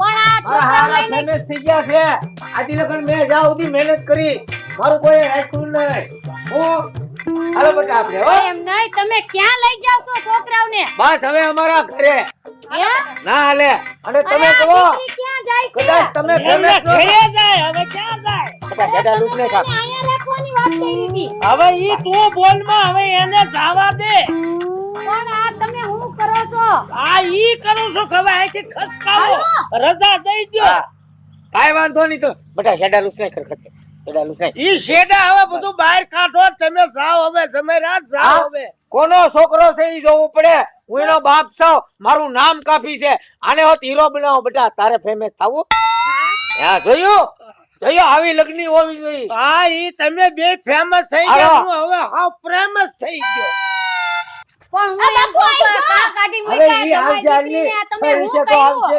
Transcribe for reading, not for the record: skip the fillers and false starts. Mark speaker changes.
Speaker 1: મારા ફેમસ થઈ ગયા છે આજી લગન મેં જ્યાં સુધી મહેનત કરી મારું કોઈ રાખ્યું નહીં હું હાલો બેટા આપણે હો
Speaker 2: એમ નહીં તમે ક્યાં લઈ જાવ છો છોકરાઓને
Speaker 1: બસ હવે અમારા ઘરે
Speaker 2: હે
Speaker 1: ના હાલે અને તમે કહો
Speaker 2: ક્યાં જાય છે
Speaker 1: કદાચ તમે ફેમસ છો
Speaker 3: ઘરે જાય હવે ક્યાં જાય
Speaker 1: બેટા દાદા લૂસને ખા
Speaker 2: અહીંયા રાખવાની વાત કરી હતી
Speaker 3: હવે ઈ તું બોલમાં હવે એને જવા દે
Speaker 2: પણ આ તમે શું કરો છો
Speaker 3: આ ઈ કરું છું કે હવે અહીંથી ખસકાવો રજા દઈ દો
Speaker 1: કાઈ વાંધો નહીં તો બેટા દાદા લૂસને ખરખટ દાદા લૂસને
Speaker 3: ઈ શેડા હવે બધું બહાર કાઢો તમે જાઓ હવે જમેરાત જાઓ હવે
Speaker 1: કોનો છોકરો છે ઈ જોવું પડે હું એનો બાપ છું મારું નામ કાફી છે આને હોત હીરો બનાવો બેટા તારે ફેમસ થાવું હા જોયું આવી લગની હોવી જોઈએ
Speaker 3: હા ઈ તમે બે ફેમસ થઈ ગયા હું હવે હાવ ફેમસ થઈ ગયો
Speaker 2: પણ હું એમ કહું છું, કા કાઢી
Speaker 1: હવે
Speaker 2: મૂક્યા
Speaker 1: ઈ
Speaker 2: તમારી
Speaker 1: હાલ
Speaker 2: દીકરીને, તમે
Speaker 1: ચાલી
Speaker 2: શું
Speaker 1: વિશે તો
Speaker 2: કર્યું?
Speaker 1: આવશે